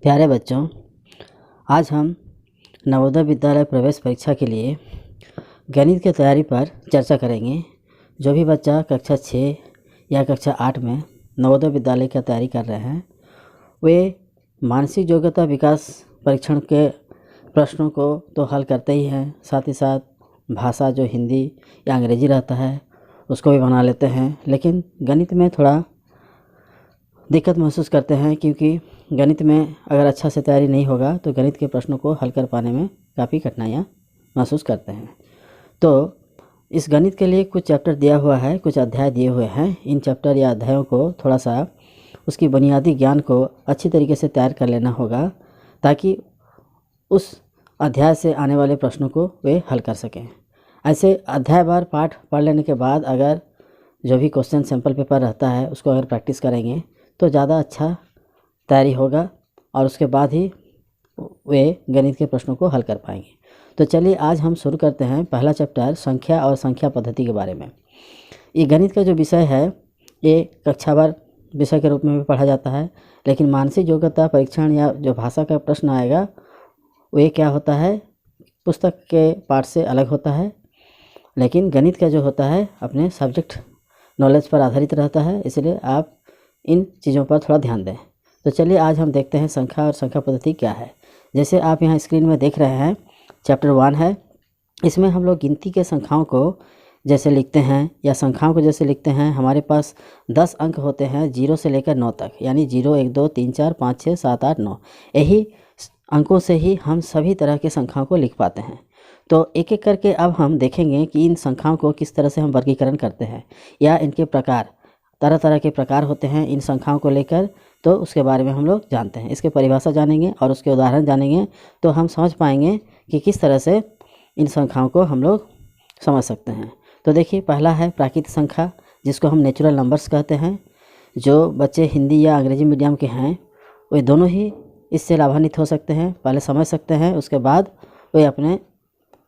प्यारे बच्चों, आज हम नवोदय विद्यालय प्रवेश परीक्षा के लिए गणित की तैयारी पर चर्चा करेंगे। जो भी बच्चा कक्षा 6 या कक्षा 8 में नवोदय विद्यालय की तैयारी कर रहे हैं, वे मानसिक योग्यता विकास परीक्षण के प्रश्नों को तो हल करते ही हैं, साथ ही साथ भाषा जो हिंदी या अंग्रेजी रहता है उसको भी बना लेते हैं। लेकिन गणित में थोड़ा दिक्कत महसूस करते हैं, क्योंकि गणित में अगर अच्छा से तैयारी नहीं होगा तो गणित के प्रश्नों को हल कर पाने में काफ़ी कठिनाइयाँ महसूस करते हैं। तो इस गणित के लिए कुछ चैप्टर दिया हुआ है, कुछ अध्याय दिए हुए हैं। इन चैप्टर या अध्यायों को थोड़ा सा उसकी बुनियादी ज्ञान को अच्छी तरीके से तैयार कर लेना होगा, ताकि उस अध्याय से आने वाले प्रश्नों को वे हल कर सकें। ऐसे अध्यायवार पाठ पढ़ लेने के बाद अगर जो भी क्वेश्चन सैम्पल पेपर रहता है उसको अगर प्रैक्टिस करेंगे तो ज़्यादा अच्छा तैयारी होगा और उसके बाद ही वे गणित के प्रश्नों को हल कर पाएंगे। तो चलिए आज हम शुरू करते हैं पहला चैप्टर संख्या और संख्या पद्धति के बारे में। ये गणित का जो विषय है ये कक्षावार विषय के रूप में भी पढ़ा जाता है, लेकिन मानसिक योग्यता परीक्षण या जो भाषा का प्रश्न आएगा वो क्या होता है, पुस्तक के पाठ से अलग होता है। लेकिन गणित का जो होता है अपने सब्जेक्ट नॉलेज पर आधारित रहता है, इसलिए आप इन चीज़ों पर थोड़ा ध्यान दें। तो चलिए आज हम देखते हैं संख्या और संख्या पद्धति क्या है। जैसे आप यहाँ स्क्रीन में देख रहे हैं, चैप्टर 1 है। इसमें हम लोग गिनती के संख्याओं को जैसे लिखते हैं या संख्याओं को जैसे लिखते हैं, हमारे पास 10 अंक होते हैं 0 से लेकर 9 तक, यानी 0 1 2 3 4 5 6 7 8 9। यही अंकों से ही हम सभी तरह के संख्याओं को लिख पाते हैं। तो एक एक करके अब हम देखेंगे कि इन संख्याओं को किस तरह से हम वर्गीकरण करते हैं या इनके प्रकार, तरह तरह के प्रकार होते हैं इन संख्याओं को लेकर, तो उसके बारे में हम लोग जानते हैं। इसके परिभाषा जानेंगे और उसके उदाहरण जानेंगे तो हम समझ पाएंगे कि किस तरह से इन संख्याओं को हम लोग समझ सकते हैं। तो देखिए, पहला है प्राकृतिक संख्या, जिसको हम नेचुरल नंबर्स कहते हैं। जो बच्चे हिंदी या अंग्रेजी मीडियम के हैं वे दोनों ही इससे लाभान्वित हो सकते हैं, पहले समझ सकते हैं, उसके बाद वे अपने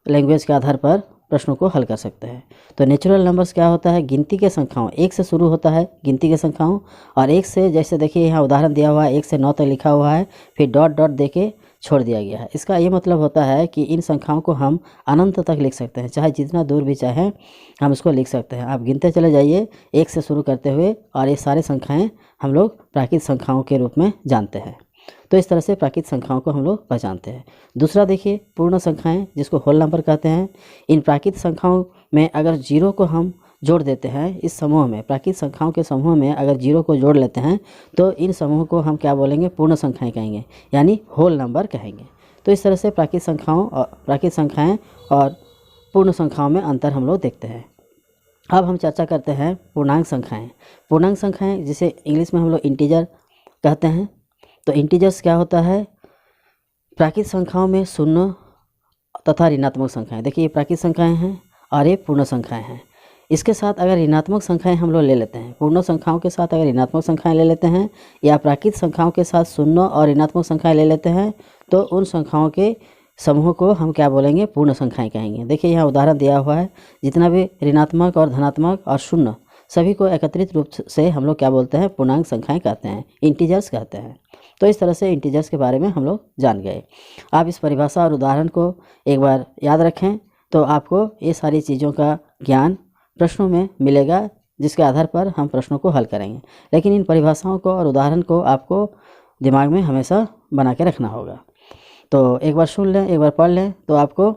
लैंग्वेज के आधार पर प्रश्नों को हल कर सकते हैं। तो नेचुरल नंबर्स क्या होता है, गिनती के संख्याओं, 1 से शुरू होता है गिनती के संख्याओं, और 1 से, जैसे देखिए यहाँ उदाहरण दिया हुआ है 1 से 9 तक लिखा हुआ है, फिर डॉट डॉट दे के छोड़ दिया गया है। इसका ये मतलब होता है कि इन संख्याओं को हम अनंत तक लिख सकते हैं, चाहे जितना दूर भी चाहें हम इसको लिख सकते हैं। आप गिनते चले जाइए 1 से शुरू करते हुए, और ये सारे संख्याएँ हम लोग प्राकृतिक संख्याओं के रूप में जानते हैं। तो इस तरह से प्राकृतिक संख्याओं को हम लोग पहचानते हैं। दूसरा देखिए पूर्ण संख्याएं, जिसको होल नंबर कहते हैं। इन प्राकृतिक संख्याओं में अगर 0 को हम जोड़ देते हैं, इस समूह में, प्राकृतिक संख्याओं के समूह में अगर 0 को जोड़ लेते हैं तो इन समूह को हम क्या बोलेंगे, पूर्ण संख्याएं कहेंगे, यानी होल नंबर कहेंगे। तो इस तरह से प्राकृतिक संख्याएँ और पूर्ण संख्याओं में अंतर हम लोग देखते हैं। अब हम चर्चा करते हैं पूर्णांक संख्याएँ। पूर्णांक संख्याएँ जिसे इंग्लिश में हम लोग इंटीजर कहते हैं। तो इंटीजर्स क्या होता है, प्राकृतिक संख्याओं में शून्य तथा ऋणात्मक संख्याएं। देखिए ये प्राकृतिक संख्याएं हैं और ये पूर्ण संख्याएं हैं। इसके साथ अगर ऋणात्मक संख्याएं हम लोग ले लेते हैं, पूर्ण संख्याओं के साथ अगर ऋणात्मक संख्याएं ले लेते हैं, या प्राकृतिक संख्याओं के साथ शून्य और ऋणात्मक संख्याएं ले लेते हैं, तो उन संख्याओं के समूह को हम क्या बोलेंगे, पूर्ण संख्याएं कहेंगे। देखिए यहाँ उदाहरण दिया हुआ है, जितना भी ऋणात्मक और धनात्मक और शून्य सभी को एकत्रित रूप से हम लोग क्या बोलते हैं, पूर्णांक संख्याएं कहते हैं, इंटीजर्स कहते हैं। तो इस तरह से इंटीजर्स के बारे में हम लोग जान गए। आप इस परिभाषा और उदाहरण को एक बार याद रखें तो आपको ये सारी चीज़ों का ज्ञान प्रश्नों में मिलेगा, जिसके आधार पर हम प्रश्नों को हल करेंगे। लेकिन इन परिभाषाओं को और उदाहरण को आपको दिमाग में हमेशा बना के रखना होगा। तो एक बार सुन लें, एक बार पढ़ लें तो आपको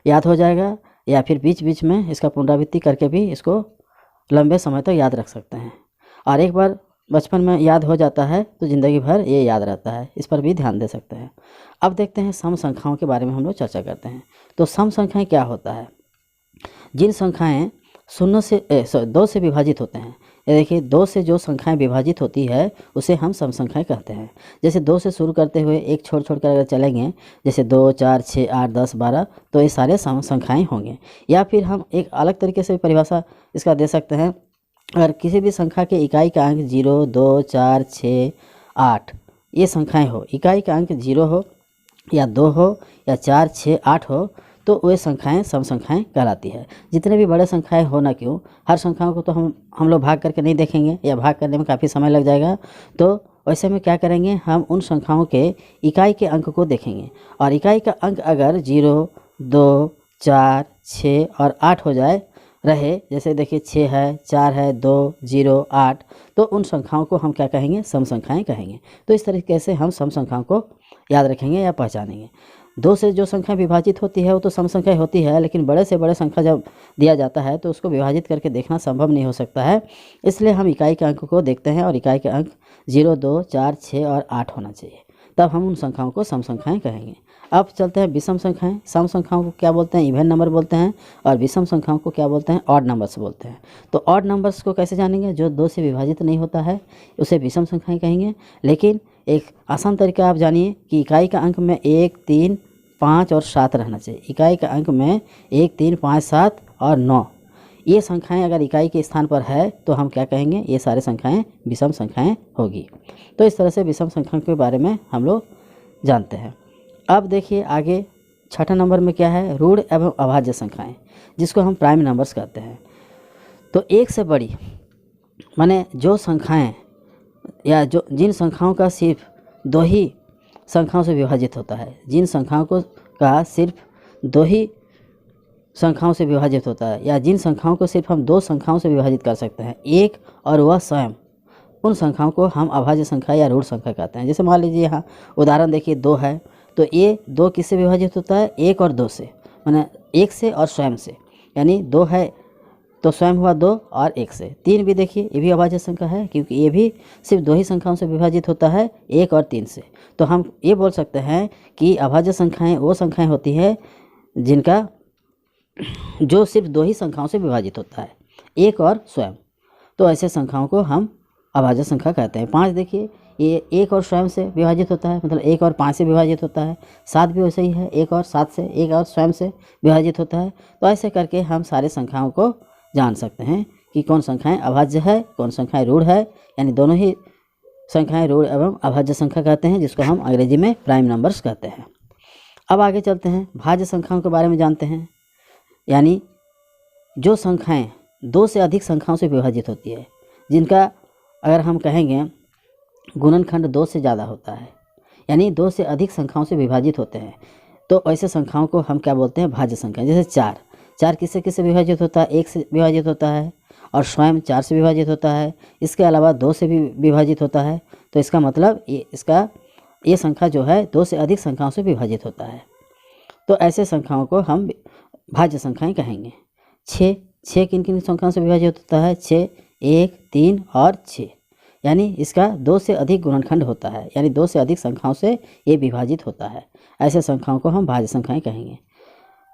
याद हो जाएगा, या फिर बीच बीच में इसका पुनरावृत्ति करके भी इसको लंबे समय तक याद रख सकते हैं। और एक बार बचपन में याद हो जाता है तो ज़िंदगी भर ये याद रहता है, इस पर भी ध्यान दे सकते हैं। अब देखते हैं सम संख्याओं के बारे में हम लोग चर्चा करते हैं। तो सम संख्याएं क्या होता है, जिन संख्याएं 2 से विभाजित होते हैं। ये देखिए 2 से जो संख्याएं विभाजित होती है उसे हम सम संख्याएं कहते हैं। जैसे 2 से शुरू करते हुए एक छोड़ कर अगर चलेंगे, जैसे 2 4 6 8 10 12, तो ये सारे सम संख्याएँ होंगे। या फिर हम एक अलग तरीके से परिभाषा इसका दे सकते हैं, अगर किसी भी संख्या के इकाई का अंक 0 2 4 6 8 ये संख्याएं हो, इकाई का अंक 0 हो या 2 हो या 4 6 8 हो, तो वे संख्याएं सम संख्याएं कहलाती है। जितने भी बड़े संख्याएं हो ना क्यों, हर संख्याओं को तो हम लोग भाग करके नहीं देखेंगे, या भाग करने में काफ़ी समय लग जाएगा। तो वैसे में क्या करेंगे, हम उन संख्याओं के इकाई के अंक को देखेंगे और इकाई का अंक अगर 0, 2, 4, 6 और 8 हो जाए रहे, जैसे देखिए 6 है, 4 है, 2, 0, 8, तो उन संख्याओं को हम क्या कहेंगे, सम संख्याएँ कहेंगे। तो इस तरीके से हम सम संख्याओं को याद रखेंगे या पहचानेंगे। 2 से जो संख्या विभाजित होती है वो तो सम संख्या होती है, लेकिन बड़े से बड़े संख्या जब दिया जाता है तो उसको विभाजित करके देखना संभव नहीं हो सकता है। इसलिए हम इकाई के अंक को देखते हैं और इकाई के अंक 0, 2, 4, 6 और 8 होना चाहिए, तब हम उन संख्याओं को सम संख्याएँ कहेंगे। अब चलते हैं विषम संख्याएँ। सम संख्याओं को क्या बोलते हैं, इवन नंबर बोलते हैं, और विषम संख्याओं को क्या बोलते हैं, ऑड नंबर्स बोलते हैं। तो ऑड नंबर्स को कैसे जानेंगे, जो 2 से विभाजित नहीं होता है उसे विषम संख्याएँ कहेंगे। लेकिन एक आसान तरीका आप जानिए कि इकाई का अंक में 1, 3, 5 और 7 रहना चाहिए। इकाई का अंक में 1, 3, 5, 7 और 9, ये संख्याएं अगर इकाई के स्थान पर है तो हम क्या कहेंगे, ये सारे संख्याएं विषम संख्याएं होगी। तो इस तरह से विषम संख्याओं के बारे में हम लोग जानते हैं। अब देखिए आगे 6ठा नंबर में क्या है, ऋण एवं अभाज्य संख्याएँ, जिसको हम प्राइम नंबर्स कहते हैं। तो एक से बड़ी माने जो संख्याएँ या जो जिन संख्याओं का सिर्फ 2 ही संख्याओं से विभाजित होता है, जिन संख्याओं को का सिर्फ 2 ही संख्याओं से विभाजित होता है, या जिन संख्याओं को सिर्फ हम 2 संख्याओं से विभाजित कर सकते हैं, एक और वह स्वयं, उन संख्याओं को हम अभाज्य संख्या या ऋण संख्या कहते हैं। जैसे मान लीजिए यहाँ उदाहरण देखिए 2 है, तो ये 2 किससे विभाजित होता है, 1 और 2 से, माने 1 से और स्वयं से, यानी 2 है तो स्वयं हुआ 2 और 1 से। 3 भी देखिए, ये भी अभाज्य संख्या है क्योंकि ये भी सिर्फ 2 ही संख्याओं से विभाजित होता है, 1 और 3 से। तो हम ये बोल सकते हैं कि अभाज्य संख्याएँ वो संख्याएँ होती है जिनका जो सिर्फ 2 ही संख्याओं से विभाजित होता है, 1 और स्वयं। तो ऐसे संख्याओं को हम अभाज्य संख्या कहते हैं। 5 देखिए, ये 1 और स्वयं से विभाजित होता है, मतलब 1 और 5 से विभाजित होता है। 7 भी वैसे ही है, 1 और 7 से, 1 और स्वयं से विभाजित होता है। तो ऐसे करके हम सारे संख्याओं को जान सकते हैं कि कौन संख्याएँ अभाज्य है, कौन संख्याएँ ऋण है, यानी दोनों ही संख्याएँ ऋण एवं अभाज्य संख्या कहते हैं, जिसको हम अंग्रेजी में प्राइम नंबर्स कहते हैं। अब आगे चलते हैं, भाज्य संख्याओं के बारे में जानते हैं, यानी जो संख्याएँ 2 से अधिक संख्याओं से विभाजित होती है, जिनका अगर हम कहेंगे गुणनखंड 2 से ज़्यादा होता है, यानी 2 से अधिक संख्याओं से विभाजित होते हैं, तो ऐसे संख्याओं को हम क्या बोलते हैं, भाज्य संख्या। जैसे 4 किससे किससे विभाजित होता है, 1 से विभाजित होता है, और स्वयं 4 से विभाजित होता है, इसके अलावा 2 से भी विभाजित होता है। तो इसका मतलब ये संख्या जो है 2 से अधिक संख्याओं से विभाजित होता है। तो ऐसे संख्याओं को हम भाज्य संख्याएँ कहेंगे। 6 किन किन संख्याओं से विभाजित होता है, 6, 1, 3 और 6, यानी इसका 2 से अधिक गुणनखंड होता है, यानी 2 से अधिक संख्याओं से ये विभाजित होता है। ऐसे संख्याओं को हम भाज्य संख्याएँ कहेंगे।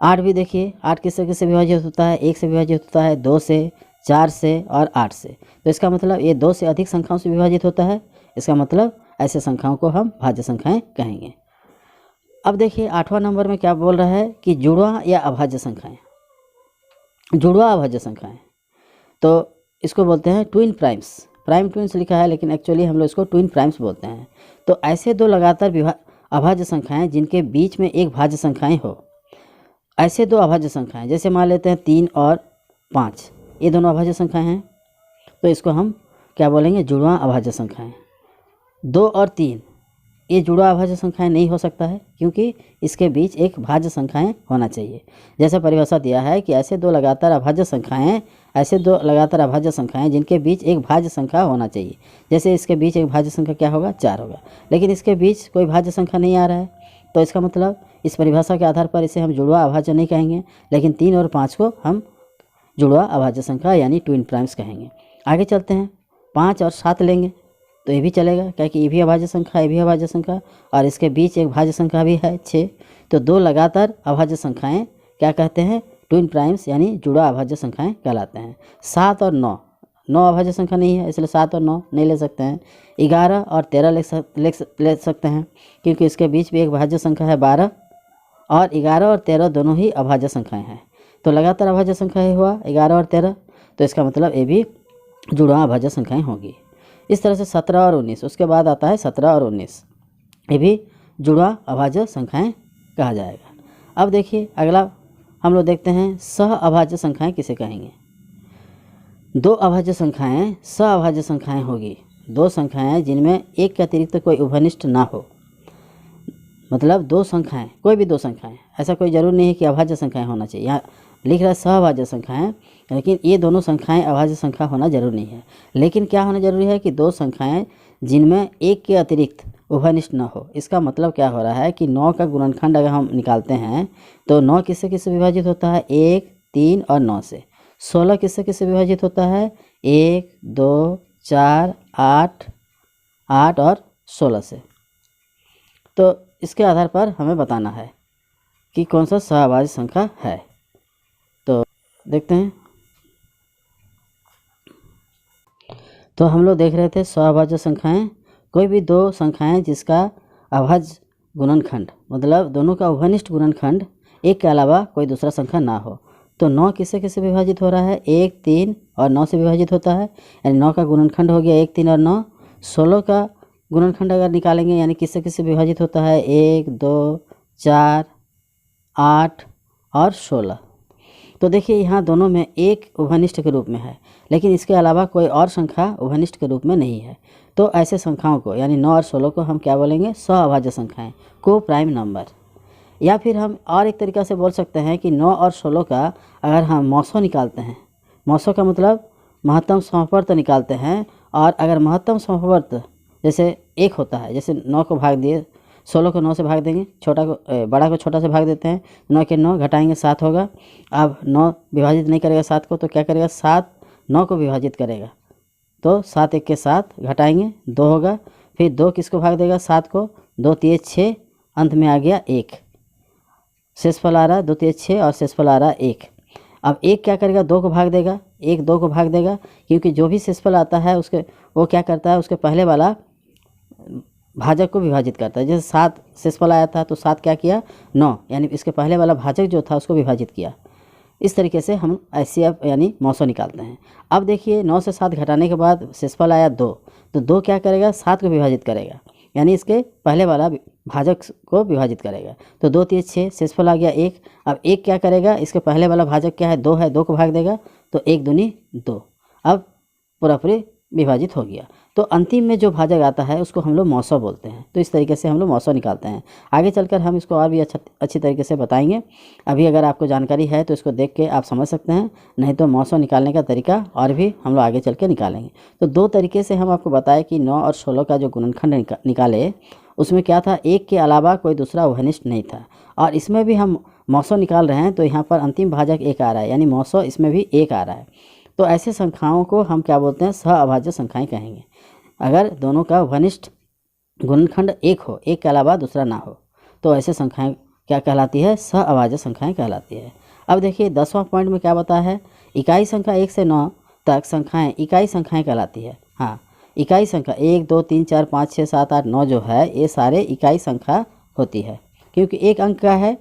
8 भी देखिए, 8 किससे किससे विभाजित होता है, 1 से विभाजित होता है, 2 से, 4 से और 8 से। तो इसका मतलब ये 2 से अधिक संख्याओं से विभाजित होता है, इसका मतलब ऐसे संख्याओं को हम भाज्य संख्याएँ कहेंगे। अब देखिए 8वां नंबर में क्या बोल रहा है कि जुड़वां या अभाज्य संख्याएँ। जुड़वां अभाज्य संख्याएँ, तो इसको बोलते हैं ट्विन प्राइम्स। प्राइम ट्विन्स लिखा है, लेकिन एक्चुअली हम लोग इसको ट्विन प्राइम्स बोलते हैं। तो ऐसे 2 लगातार अभाज्य संख्याएँ जिनके बीच में एक भाज्य संख्याएँ हो, ऐसे 2 अभाज्य संख्याएँ, जैसे मान लेते हैं 3 और 5, ये दोनों अभाज्य संख्याएँ हैं, तो इसको हम क्या बोलेंगे, जुड़वां अभाज्य संख्याएँ। 2 और 3 ये जुड़वां अभाज्य संख्याएँ नहीं हो सकता है, क्योंकि इसके बीच एक भाज्य संख्याएँ होना चाहिए। जैसे परिभाषा दिया है कि ऐसे 2 लगातार अभाज्य संख्याएँ जिनके बीच एक भाज्य संख्या होना चाहिए। जैसे इसके बीच एक भाज्य संख्या क्या होगा, 4 होगा, लेकिन इसके बीच कोई भाज्य संख्या नहीं आ रहा है, तो इसका मतलब इस परिभाषा के आधार पर इसे हम जुड़वां अभाज्य नहीं कहेंगे, लेकिन 3 और 5 को हम जुड़वां अभाज्य संख्या यानी ट्विन प्राइम्स कहेंगे। आगे चलते हैं, 5 और 7 लेंगे तो ये भी चलेगा, क्योंकि ये भी अभाज्य संख्या, ये भी अभाज्य संख्या, और इसके बीच एक भाज्य संख्या भी है 6। तो 2 लगातार अभाज्य संख्याएँ क्या कहते हैं, ट्विन प्राइम्स यानी जुड़ा अभाज्य संख्याएँ कहलाते हैं। 7 और 9 अभाज्य संख्या नहीं है, इसलिए 7 और 9 नहीं ले सकते हैं। 11 और 13 ले सकते हैं, क्योंकि इसके बीच भी एक भाज्य संख्या है 12, और 11 और 13 दोनों ही अभाज्य संख्याएँ हैं। तो लगातार अभाज्य संख्या ही हुआ 11 और 13, तो इसका मतलब ये भी जुड़वां अभाज्य संख्याएँ होगी। इस तरह से 17 और 19, उसके बाद आता है 17 और 19, ये भी जुड़वां अभाज्य संख्याएँ कहा जाएगा। अब देखिए अगला हम लोग देखते हैं सह अभाज्य संख्याएँ किसे कहेंगे। 2 अभाज्य संख्याएँ सह अभाज्य संख्याएँ होगी। दो संख्याएं जिनमें एक के अतिरिक्त कोई उभयनिष्ठ ना हो, मतलब दो संख्याएं, कोई भी दो संख्याएं, ऐसा कोई जरूर नहीं है कि अभाज्य संख्याएं होना चाहिए। यहाँ लिख रहा है सहभाज्य संख्याएं, लेकिन ये दोनों संख्याएं अभाज्य संख्या होना जरूरी नहीं है। लेकिन क्या होना जरूरी है कि दो संख्याएं जिनमें एक के अतिरिक्त उभयनिष्ठ न हो। इसका मतलब क्या हो रहा है कि 9 का गुणनखंड अगर हम निकालते हैं तो 9 किससे किससे विभाजित होता है, 1, 3 और 9 से। 16 किससे किससे विभाजित होता है, 1, 2, 4, 8, 8 और 16 से। तो इसके आधार पर हमें बताना है कि कौन सा सहभाज्य संख्या है। तो देखते हैं। तो हम लोग देख रहे थे सहभाज्य संख्याएं, कोई भी दो संख्याएं जिसका अभाज्य गुणनखंड, मतलब दोनों का उभयनिष्ठ गुणनखंड एक के अलावा कोई दूसरा संख्या ना हो। तो 9 किससे किससे विभाजित हो रहा है, 1, 3 और 9 से विभाजित होता है, यानी 9 का गुणनखंड हो गया 1, 3 और 9। 16 का गुणनखंड अगर निकालेंगे यानी किससे किससे विभाजित होता है, 1, 2, 4, 8 और 16। तो देखिए यहाँ दोनों में एक उभयनिष्ठ के रूप में है, लेकिन इसके अलावा कोई और संख्या उभयनिष्ठ के रूप में नहीं है। तो ऐसे संख्याओं को यानी 9 और 16 को हम क्या बोलेंगे, सहअभाज्य संख्याएं, को प्राइम नंबर। या फिर हम और एक तरीका से बोल सकते हैं कि 9 और 16 का अगर हम मौसो निकालते हैं, मौसो का मतलब महत्तम समवर्त निकालते हैं, और अगर महत्तम समवर्त जैसे 1 होता है, जैसे 9 को भाग दिए, 16 को 9 से भाग देंगे, छोटा को बड़ा को छोटा से भाग देते हैं, 9 के 9 घटाएंगे 7 होगा। अब 9 विभाजित नहीं करेगा 7 को, तो क्या करेगा, 7 9 को विभाजित करेगा, तो 7 1 के 7 घटाएंगे 2 होगा। फिर 2 किसको भाग देगा, 7 को, 2 3 6, अंत में आ गया 1, शेषफल आ रहा 2 3 6 और शेषफल आ रहा 1। अब 1 क्या करेगा, 2 को भाग देगा, 1 2 को भाग देगा, क्योंकि जो भी शेषफल आता है उसके वो क्या करता है, उसके पहले वाला भाजक को विभाजित करता है। जैसे 7 शेषफल आया था तो 7 क्या किया, 9, यानी इसके पहले वाला भाजक जो था उसको विभाजित किया। इस तरीके से हम HCF यानी मौसो निकालते हैं। अब देखिए 9 से 7 घटाने के बाद शेषफल आया 2, तो 2 क्या करेगा, 7 को विभाजित करेगा, यानी इसके पहले वाला भाजक को विभाजित करेगा। तो 2 3 6, शेषफल आ गया 1। अब 1 क्या करेगा, इसके पहले वाला भाजक क्या है, 2 है, 2 को भाग देगा, तो 1 दूनी 2, अब पूरा विभाजित हो गया। तो अंतिम में जो भाजक आता है उसको हम लोग मौसो बोलते हैं। तो इस तरीके से हम लोग मौसो निकालते हैं। आगे चलकर हम इसको और भी अच्छी तरीके से बताएंगे। अभी अगर आपको जानकारी है तो इसको देख के आप समझ सकते हैं, नहीं तो मौसो निकालने का तरीका और भी हम लोग आगे चल के निकालेंगे। तो 2 तरीके से हम आपको बताएं कि 9 और 16 का जो गुणनखंड निकाले उसमें क्या था, एक के अलावा कोई दूसरा उभयनिष्ठ नहीं था। और इसमें भी हम मौसो निकाल रहे हैं, तो यहाँ पर अंतिम भाजक 1 आ रहा है, यानी मौसो इसमें भी 1 आ रहा है। तो ऐसे संख्याओं को हम क्या बोलते हैं, सहअभाज्य संख्याएं कहेंगे। अगर दोनों का उभयनिष्ठ गुणनखंड 1 हो, एक के अलावा दूसरा ना हो, तो ऐसे संख्याएं क्या कहलाती है, सहअभाज्य संख्याएं कहलाती है। अब देखिए 10वां पॉइंट में क्या बताया है, इकाई संख्या 1 से 9 तक संख्याएं इकाई संख्याएं कहलाती है। हाँ, इकाई संख्या 1 2 3 4 5 6 7 8 9 जो है ये सारे इकाई संख्या होती है, क्योंकि एक अंक का है,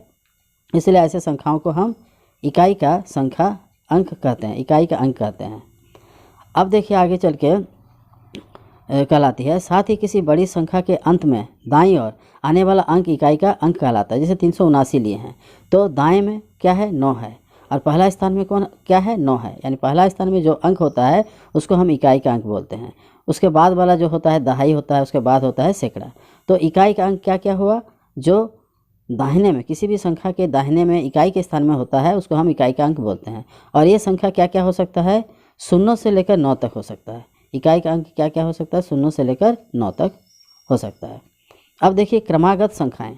इसलिए ऐसे संख्याओं को हम इकाई का संख्या अंक कहते हैं, इकाई का अंक कहते हैं। अब देखिए आगे चल के कहलाती है। साथ ही किसी बड़ी संख्या के अंत में दाईं ओर आने वाला अंक इकाई का अंक कहलाता है। जैसे 379 लिए हैं तो दाएं में क्या है, 9 है, और पहला स्थान में कौन क्या है, 9 है, यानी पहला स्थान में जो अंक होता है उसको हम इकाई का अंक बोलते हैं। उसके बाद वाला जो होता है दहाई होता है, उसके बाद होता है सैकड़ा। तो इकाई का अंक क्या क्या हुआ, जो दाहिने में किसी भी संख्या के दाहिने में इकाई के स्थान में होता है उसको हम इकाई का अंक बोलते हैं। और ये संख्या क्या क्या हो सकता है, 0 से लेकर 9 तक हो सकता है। इकाई का अंक क्या क्या हो सकता है, 0 से लेकर 9 तक हो सकता है। अब देखिए क्रमागत संख्याएं।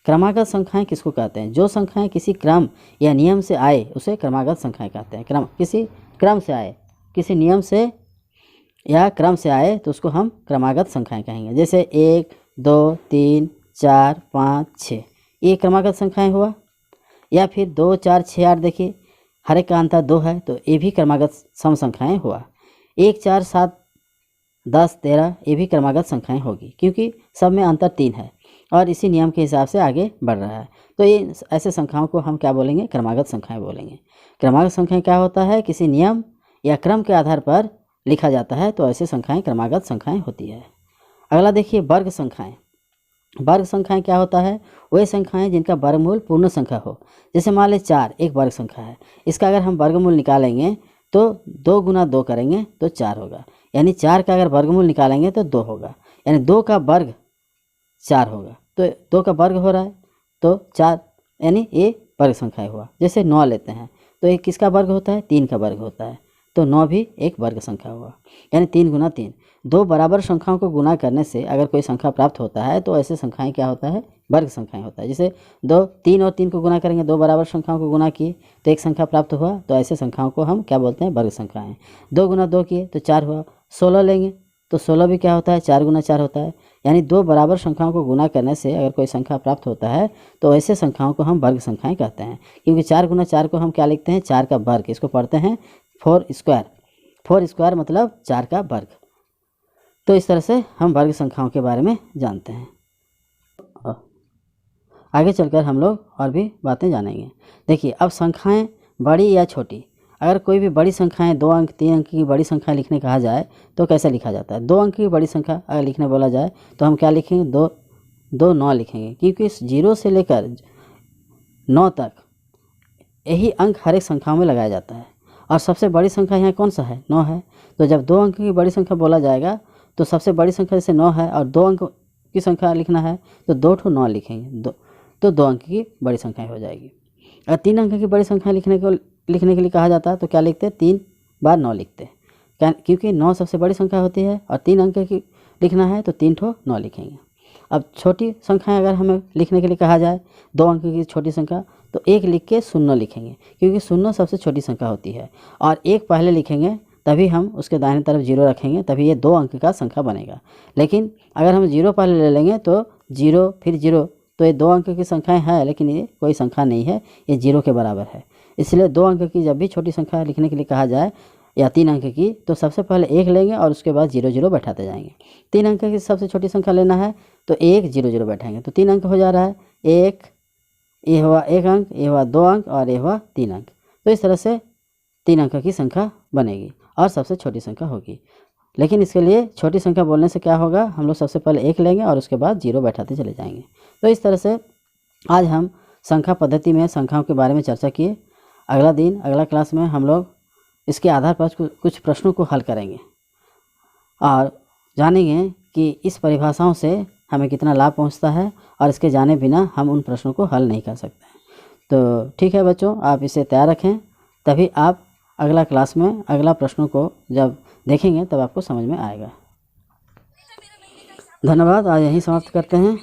क्रमागत संख्याएं किसको कहते हैं, जो संख्याएं किसी क्रम या नियम से आए उसे क्रमागत संख्याएं कहते हैं। किसी क्रम से आए, किसी नियम से या क्रम से आए तो उसको हम क्रमागत संख्याएं कहेंगे। जैसे 1 2 3 4 5 6, ये क्रमागत संख्याएं हुआ। या फिर 2 4 6 8, देखिए हर एक का अंतर 2 है, तो ये भी क्रमागत सम संख्याएं हुआ। 1 4 7 10 13, ये भी क्रमागत संख्याएं होगी, क्योंकि सब में अंतर 3 है और इसी नियम के हिसाब से आगे बढ़ रहा है। तो ये ऐसे संख्याओं को हम क्या बोलेंगे, क्रमागत संख्याएं बोलेंगे। क्रमागत संख्याएं क्या होता है, किसी नियम या क्रम के आधार पर लिखा जाता है, तो ऐसे संख्याएं क्रमागत संख्याएं होती है। अगला देखिए वर्ग संख्याएं। वर्ग संख्याएं क्या होता है, वही संख्याएं जिनका वर्गमूल पूर्ण संख्या हो। जैसे मान लें 4 एक वर्ग संख्या है, इसका अगर हम वर्गमूल निकालेंगे तो 2 गुना 2 करेंगे तो 4 होगा, यानी 4 का अगर वर्गमूल निकालेंगे तो 2 होगा, यानी 2 का वर्ग 4 होगा। तो 2 का वर्ग हो रहा है तो 4, यानी ये वर्ग संख्या हुआ। जैसे 9 लेते हैं तो ये किसका वर्ग होता है? 3 का वर्ग होता है, तो 9 भी एक वर्ग संख्या हुआ, यानी 3 गुना 3। दो बराबर संख्याओं को गुना करने से अगर कोई संख्या प्राप्त होता है तो ऐसे संख्याएं क्या होता है? वर्ग संख्याएं होता है। जैसे 3 और 3 को गुना करेंगे, दो बराबर संख्याओं को गुना किए तो एक संख्या प्राप्त हुआ, तो ऐसे संख्याओं को हम क्या बोलते हैं? वर्ग संख्याएं। 2 गुना 2 किए तो 4 हुआ। 16 लेंगे तो 16 भी क्या होता है? 4 गुना 4 होता है। यानी दो बराबर संख्याओं को गुना करने से अगर कोई संख्या प्राप्त होता है तो ऐसे संख्याओं को हम वर्ग संख्याएं कहते हैं। क्योंकि 4 गुना 4 को हम क्या लिखते हैं? 4 का वर्ग। इसको पढ़ते हैं 4 स्क्वायर। 4 स्क्वायर मतलब 4 का वर्ग। तो इस तरह से हम वर्ग संख्याओं के बारे में जानते हैं। आगे चलकर हम लोग और भी बातें जानेंगे। देखिए, अब संख्याएं बड़ी या छोटी, अगर कोई भी बड़ी संख्याएं 2 अंक 3 अंक की बड़ी संख्या लिखने कहा जाए तो कैसे लिखा जाता है? 2 अंक की बड़ी संख्या अगर लिखने बोला जाए तो हम क्या लिखेंगे? 2 9 लिखेंगे, क्योंकि 0 से लेकर 9 तक यही अंक हर एक संख्याओं में लगाया जाता है। और सबसे बड़ी संख्या यहाँ कौन सा है? 9 है। तो जब 2 अंक की बड़ी संख्या बोला जाएगा तो सबसे बड़ी संख्या जैसे 9 है और 2 अंक की संख्या लिखना है तो 2 ठो 9 लिखेंगे, तो 2 अंक की बड़ी संख्या हो जाएगी। अगर 3 अंक की बड़ी संख्या लिखने के लिए कहा जाता है तो क्या लिखते हैं? 3 बार 9 लिखते हैं, क्योंकि 9 सबसे बड़ी संख्या होती है और 3 अंक की लिखना है तो 3 ठो 9 लिखेंगे। अब छोटी संख्याएं अगर हमें लिखने के लिए कहा जाए 2 अंक की छोटी संख्या तो 1 लिख के 0 लिखेंगे, क्योंकि 0 सबसे छोटी संख्या होती है और 1 पहले लिखेंगे तभी हम उसके दाहिने तरफ 0 रखेंगे, तभी ये 2 अंक का संख्या बनेगा। लेकिन अगर हम 0 पहले ले लेंगे तो 0 फिर 0, तो ये 2 अंक की संख्याएं है लेकिन ये कोई संख्या नहीं है, ये 0 के बराबर है। इसलिए 2 अंक की जब भी छोटी संख्या लिखने के लिए कहा जाए या 3 अंक की तो सबसे पहले 1 लेंगे और उसके बाद 0 0 बैठाते जाएंगे। 3 अंक की सबसे छोटी संख्या लेना है तो 1 0 0 बैठाएंगे तो 3 अंक हो जा रहा है। 1, ये हुआ 1 अंक, ये हुआ 2 अंक और ये हुआ 3 अंक। तो इस तरह से 3 अंक की संख्या बनेगी और सबसे छोटी संख्या होगी। लेकिन इसके लिए छोटी संख्या बोलने से क्या होगा? हम लोग सबसे पहले 1 लेंगे और उसके बाद 0 बैठाते चले जाएंगे। तो इस तरह से आज हम संख्या पद्धति में संख्याओं के बारे में चर्चा किए। अगला क्लास में हम लोग इसके आधार पर कुछ प्रश्नों को हल करेंगे और जानेंगे कि इस परिभाषाओं से हमें कितना लाभ पहुंचता है और इसके जाने बिना हम उन प्रश्नों को हल नहीं कर सकते। तो ठीक है बच्चों, आप इसे तैयार रखें, तभी आप अगला क्लास में अगला प्रश्नों को जब देखेंगे तब आपको समझ में आएगा। धन्यवाद। आज यहीं समाप्त करते हैं।